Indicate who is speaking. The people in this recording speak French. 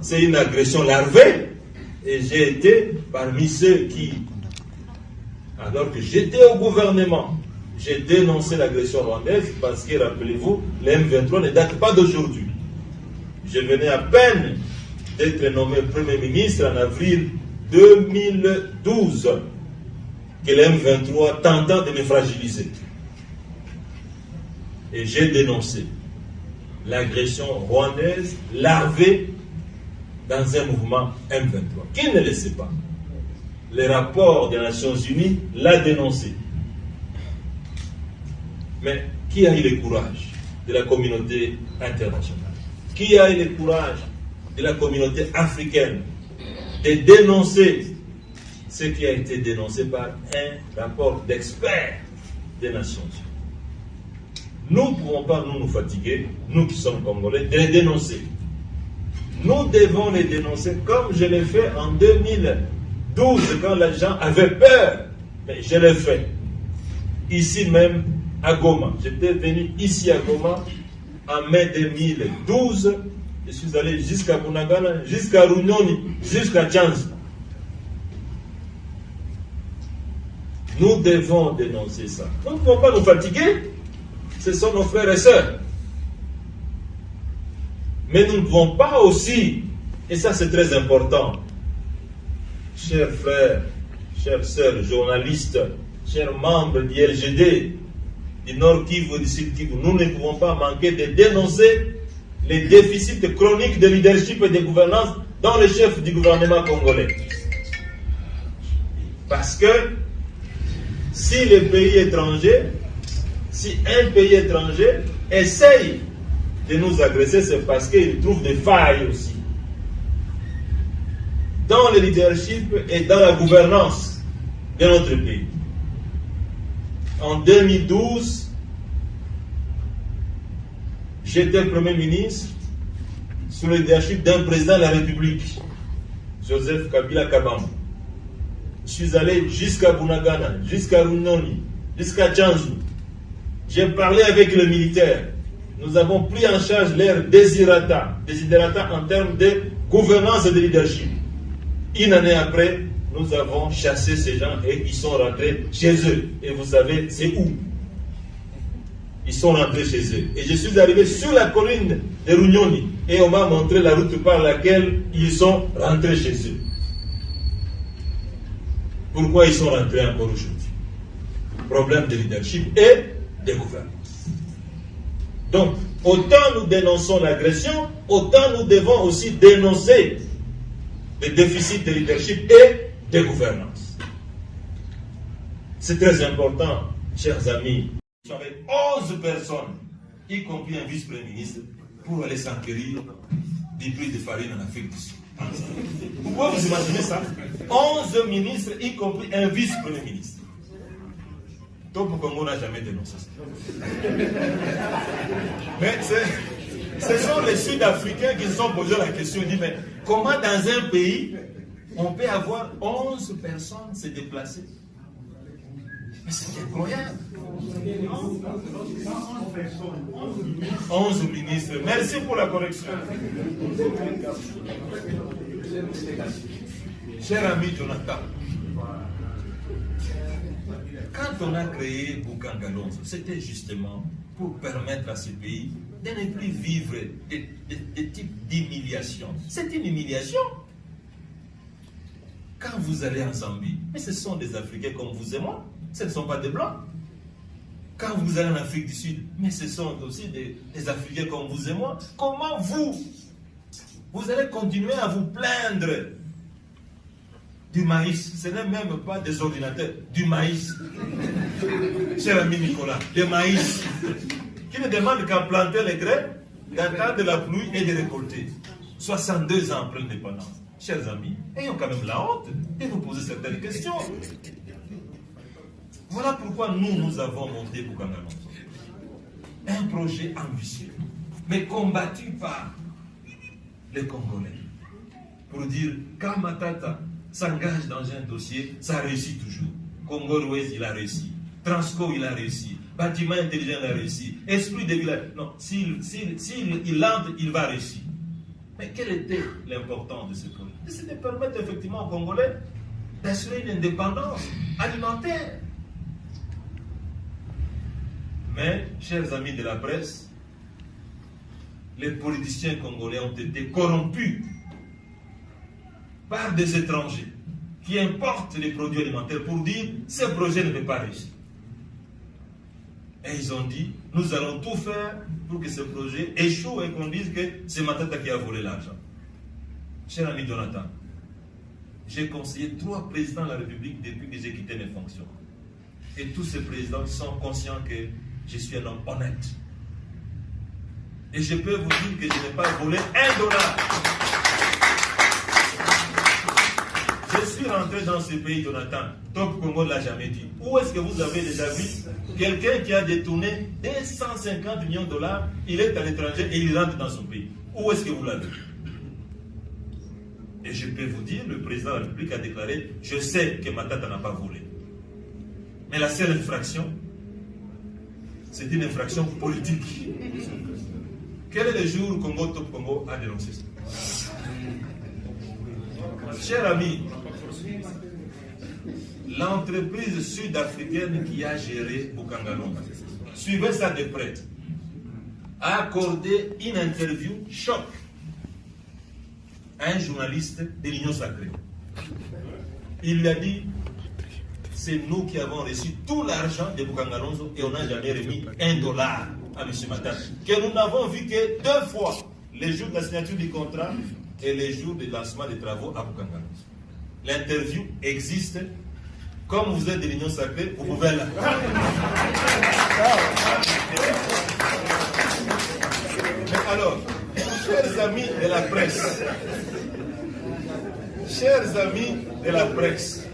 Speaker 1: c'est une agression larvée. Et j'ai été parmi ceux qui, alors que j'étais au gouvernement, j'ai dénoncé l'agression rwandaise parce que, rappelez-vous, le M23 ne date pas d'aujourd'hui. Je venais à peine d'être nommé Premier ministre en avril 2012 que le M23 tentant de me fragiliser. Et j'ai dénoncé l'agression rwandaise larvée dans un mouvement M23. Qui ne le sait pas? Le rapport des Nations Unies l'a dénoncé. Mais qui a eu le courage de la communauté internationale? Qui a eu le courage de la communauté africaine de dénoncer ce qui a été dénoncé par un rapport d'experts des Nations Unies? Nous ne pouvons pas nous fatiguer, nous qui sommes Congolais, de les dénoncer. Nous devons les dénoncer comme je l'ai fait en 2012 quand les gens avaient peur. Mais je l'ai fait. Ici même à Goma. J'étais venu ici à Goma en mai 2012. Je suis allé jusqu'à Bunagana, jusqu'à Runyoni, jusqu'à Tchanzi. Nous devons dénoncer ça. Nous ne pouvons pas nous fatiguer. Ce sont nos frères et sœurs. Mais nous ne pouvons pas aussi, et ça c'est très important, chers frères, chères sœurs, journalistes, chers membres du LGD, du Nord Kivu et du Sud Kivu, nous ne pouvons pas manquer de dénoncer les déficits chroniques de leadership et de gouvernance dans le chef du gouvernement congolais. Parce que si les pays étrangers, si un pays étranger essaye de nous agresser, c'est parce qu'il trouve des failles aussi dans le leadership et dans la gouvernance de notre pays. En 2012, j'étais Premier ministre sous le leadership d'un président de la République, Joseph Kabila Kabamba. Je suis allé jusqu'à Bunagana, jusqu'à Runyoni, jusqu'à Tchanzu. J'ai parlé avec les militaires. Nous avons pris en charge leurs desiderata en termes de gouvernance et de leadership. Une année après, nous avons chassé ces gens et ils sont rentrés chez eux. Et vous savez, c'est où? Ils sont rentrés chez eux. Et je suis arrivé sur la colline de Runyoni et on m'a montré la route par laquelle ils sont rentrés chez eux. Pourquoi ils sont rentrés encore aujourd'hui? Problème de leadership et de gouvernance. Donc, autant nous dénonçons l'agression, autant nous devons aussi dénoncer les déficits de leadership et de gouvernance. C'est très important, chers amis. Avec 11 personnes, y compris un vice-premier ministre, pour aller s'enquérir des prix de farine en Afrique du Sud. Vous pouvez vous imaginer ça? 11 ministres, y compris un vice-premier ministre. Topo Congo n'a jamais dénoncé ça. Mais ce sont les Sud-Africains qui se sont posé la question, ils disent, mais comment dans un pays, on peut avoir 11 personnes se déplacer? Mais c'est incroyable. 11 ministres. Merci pour la correction. Cher ami Jonathan, quand on a créé Bukangalonzo, c'était justement pour permettre à ce pays de ne plus vivre des types d'humiliation. C'est une humiliation. Quand vous allez en Zambie, mais ce sont des Africains comme vous et moi, ce ne sont pas des Blancs. Quand vous allez en Afrique du Sud, mais ce sont aussi des Africains comme vous et moi. Comment vous allez continuer à vous plaindre du maïs? Ce n'est même pas des ordinateurs, du maïs. Cher ami Nicolas, du maïs. Qui ne demande qu'à planter les graines, d'attendre la pluie et de récolter. 62 ans après l'indépendance. Chers amis, ayons quand même la honte de nous poser certaines questions. Voilà pourquoi nous avons monté Bukangalonzo. Un projet ambitieux, mais combattu par les Congolais. Pour dire, quand Matata s'engage dans un dossier, ça réussit toujours. Congo-Ouest, il a réussi. Transco, il a réussi. Bâtiment intelligent, il a réussi. Esprit de village, non, s'il entre, il va réussir. Mais quelle était l'importance de ce projet? C'est de permettre effectivement aux Congolais d'assurer une indépendance alimentaire. Mais, chers amis de la presse, les politiciens congolais ont été corrompus par des étrangers qui importent les produits alimentaires pour dire « ce projet ne peut pas réussir ». Et ils ont dit « nous allons tout faire pour que ce projet échoue et qu'on dise que c'est Matata qui a volé l'argent ». Cher ami Jonathan, j'ai conseillé 3 présidents de la République depuis que j'ai quitté mes fonctions. Et tous ces présidents sont conscients que je suis un homme honnête. Et je peux vous dire que je n'ai pas volé $1. Je suis rentré dans ce pays, Jonathan. Top Congo ne l'a jamais dit. Où est-ce que vous avez déjà vu quelqu'un qui a détourné $250 millions, il est à l'étranger et il rentre dans son pays? Où est-ce que vous l'avez vu? Et je peux vous dire, le président de la République a déclaré, je sais que Matata n'a pas volé. Mais la seule infraction, c'est une infraction politique. Quel est le jour où Congo Top Congo a dénoncé ça? Chers amis, l'entreprise sud-africaine qui a géré Boukangalon, suivez ça de près, a accordé une interview choc à un journaliste de l'Union Sacrée. Il lui a dit, c'est nous qui avons reçu tout l'argent de Boukangalonzo et on n'a jamais remis $1 à M. Matata. Que nous n'avons vu que 2 fois, les jours de la signature du contrat et les jours de lancement des travaux à Boukangalonzo. L'interview existe. Comme vous êtes de l'Union Sacrée, vous pouvez la... Mais alors, chers amis de la presse, chers amis de la presse,